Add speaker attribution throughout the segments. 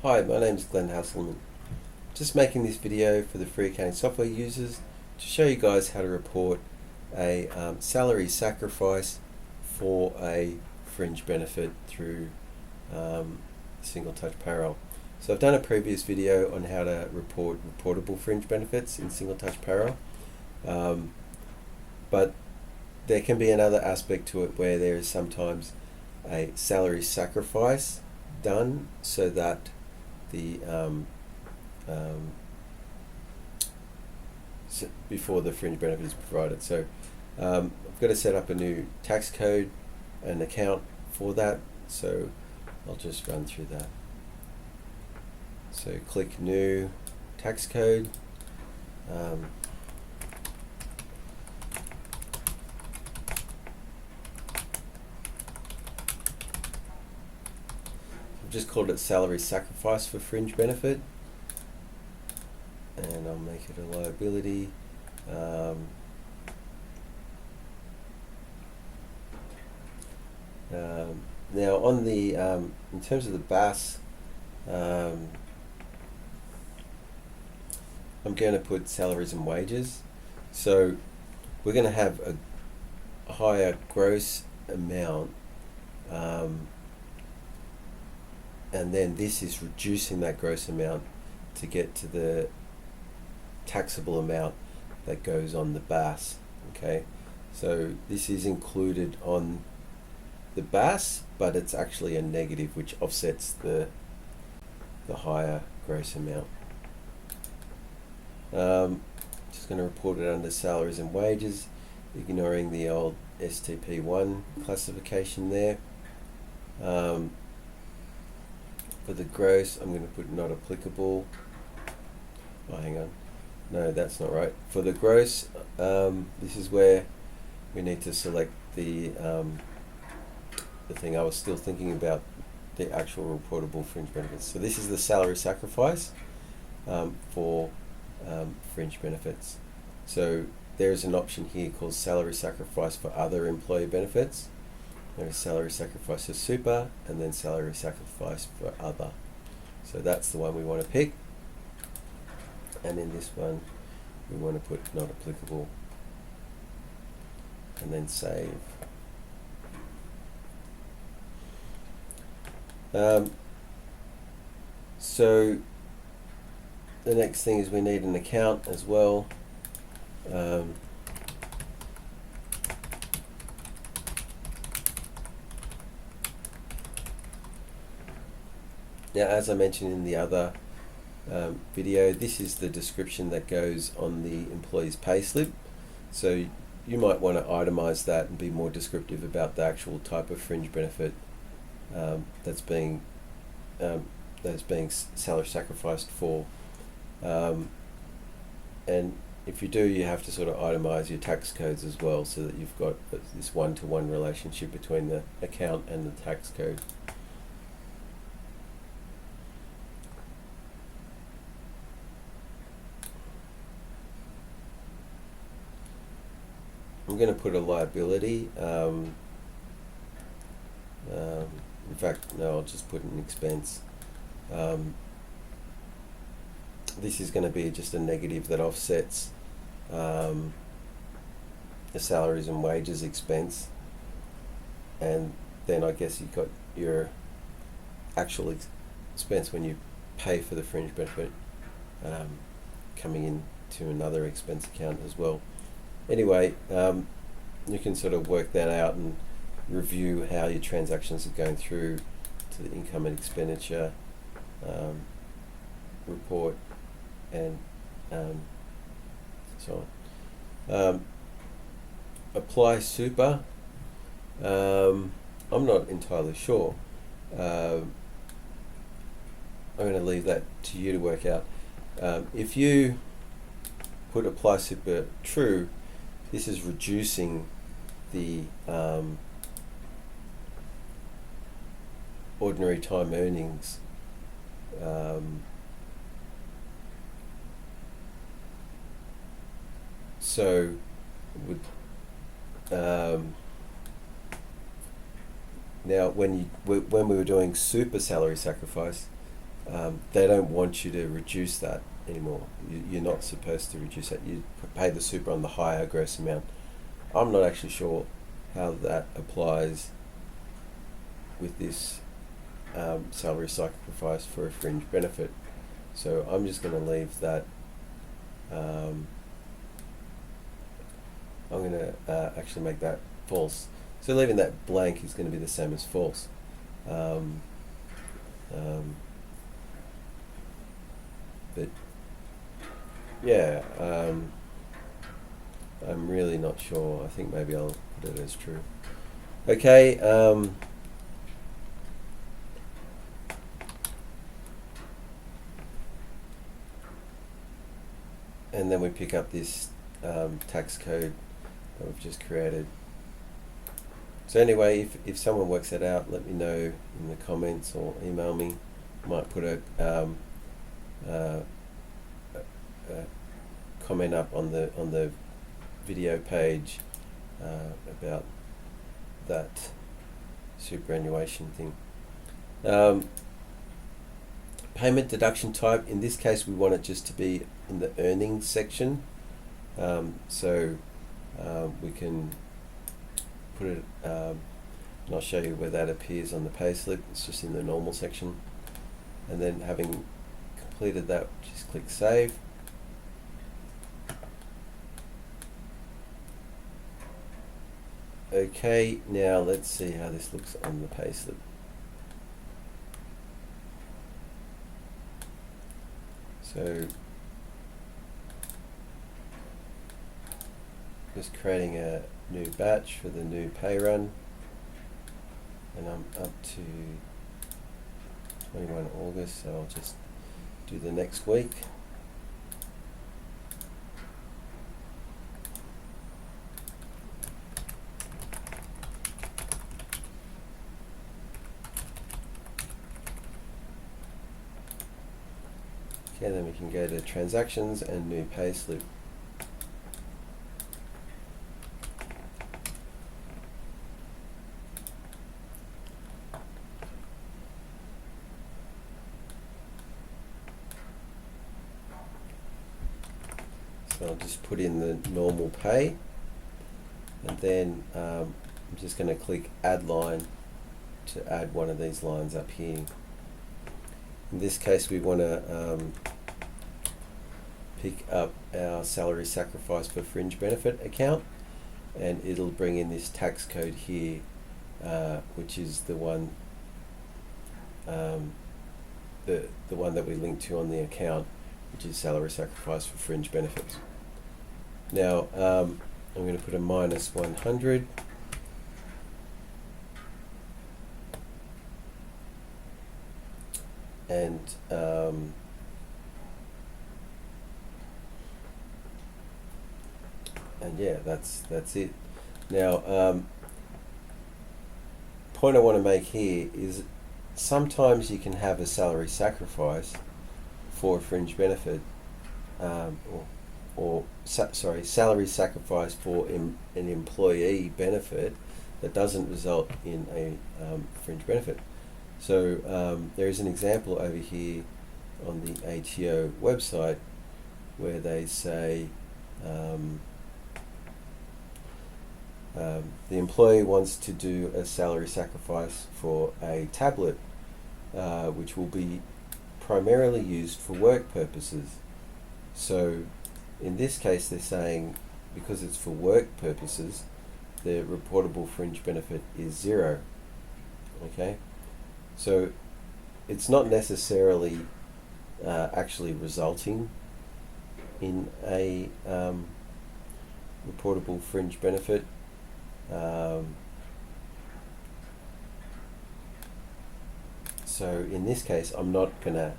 Speaker 1: Hi, my name is Glenn Hasselman. Just making this video for the free accounting software users to show you guys how to report a salary sacrifice for a fringe benefit through single touch payroll. So I've done a previous video on how to report reportable fringe benefits in single touch payroll, but there can be another aspect to it where there is sometimes a salary sacrifice done so that the before the fringe benefit is provided. So I've got to set up a new tax code and account for that, so I'll just run through that. So click new tax code. I've just called it salary sacrifice for fringe benefit, and I'll make it a liability. Now on the in terms of the BAS, I'm going to put salaries and wages. So we're going to have a higher gross amount, and then this is reducing that gross amount to get to the taxable amount that goes on the BAS. Okay, so this is included on the BAS, but it's actually a negative which offsets the higher gross amount. Just going to report it under salaries and wages, ignoring the old STP1 classification there. For the gross, I'm going to put not applicable. Oh, hang on. No, that's not right. For the gross, this is where we need to select the thing I was still thinking about, the actual reportable fringe benefits. So this is the salary sacrifice for fringe benefits. So there is an option here called salary sacrifice for other employee benefits. There is salary sacrifice for super, and then salary sacrifice for other. So that's the one we want to pick. And in this one, we want to put not applicable, and then save. So the next thing is we need an account as well. Now, as I mentioned in the other video, this is the description that goes on the employee's payslip. So you might want to itemize that and be more descriptive about the actual type of fringe benefit that's being salary sacrificed for. And if you do, you have to sort of itemize your tax codes as well, so that you've got this one-to-one relationship between the account and the tax code. I'm going to put a liability. In fact, no, I'll just put an expense. This is going to be just a negative that offsets the salaries and wages expense, and then I guess you've got your actual expense when you pay for the fringe benefit coming into another expense account as well. Anyway, you can sort of work that out and review how your transactions are going through to the income and expenditure report, and so on. Apply super. I'm not entirely sure. I'm going to leave that to you to work out. If you put apply super true, this is reducing the ordinary time earnings so would now when we were doing super salary sacrifice, they don't want you to reduce that anymore. You're not supposed to reduce that. You pay the super on the higher gross amount. I'm not actually sure how that applies with this salary sacrifice for a fringe benefit. So I'm just going to leave that. I'm going to actually make that false. So leaving that blank is going to be the same as false. But yeah, I'm really not sure. I think maybe I'll put it as true. Okay. And then we pick up this tax code that we've just created. So anyway, if someone works it out, let me know in the comments or email me. I might put a comment up on the video page about that superannuation thing. Payment deduction type, in this case we want it just to be in the earnings section, so we can put it, and I'll show you where that appears on the payslip. It's just in the normal section, and then having completed that, just click save. Okay, now let's see how this looks on the payslip. So just creating a new batch for the new pay run, and I'm up to 21 August, so I'll just do the next week. Okay, then we can go to transactions and new payslip. So I'll just put in the normal pay, and then I'm just going to click add line to add one of these lines up here. In this case we want to pick up our salary sacrifice for fringe benefit account, and it'll bring in this tax code here, which is the one the one that we link to on the account, which is salary sacrifice for fringe benefits. Now I'm going to put a minus 100. And yeah, that's it. Now, point I want to make here is sometimes you can have a salary sacrifice for a fringe benefit, salary sacrifice for an employee benefit that doesn't result in a fringe benefit. So there is an example over here on the ATO website where they say the employee wants to do a salary sacrifice for a tablet, which will be primarily used for work purposes. So in this case they're saying because it's for work purposes, the reportable fringe benefit is 0. Okay? So it's not necessarily actually resulting in a reportable fringe benefit. So in this case I'm not going to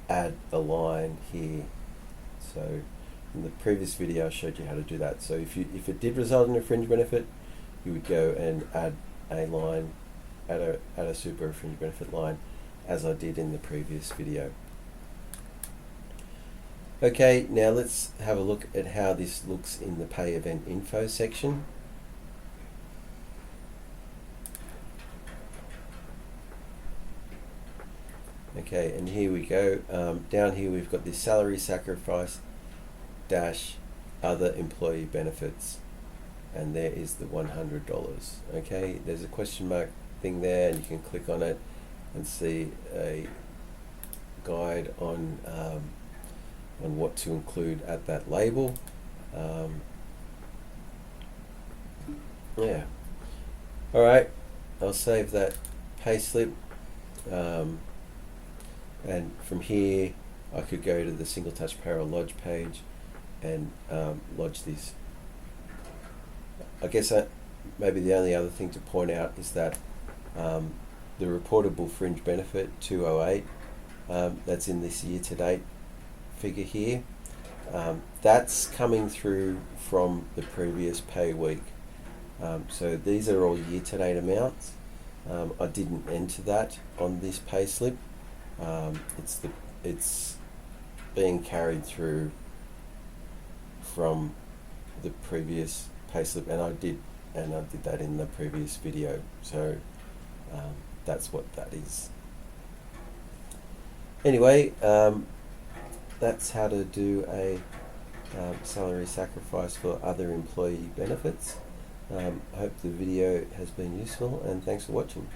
Speaker 1: add a line here. So in the previous video I showed you how to do that. So if it did result in a fringe benefit, you would go and add a line, add a super fringe benefit line, as I did in the previous video. Okay, now let's have a look at how this looks in the pay event info section. Okay, and here we go. Down here we've got this salary sacrifice dash other employee benefits, and there is the $100. Okay, there's a question mark thing there, and you can click on it and see a guide on what to include at that label. Yeah. All right, I'll save that payslip, and from here I could go to the single touch payroll lodge page and lodge this. I guess maybe the only other thing to point out is that the reportable fringe benefit 208, that's in this year to date figure here, that's coming through from the previous pay week. So these are all year to date amounts. I didn't enter that on this pay slip. It's being carried through from the previous payslip, and I did that in the previous video. So that's what that is. Anyway, that's how to do a salary sacrifice for other employee benefits. I hope the video has been useful, and thanks for watching.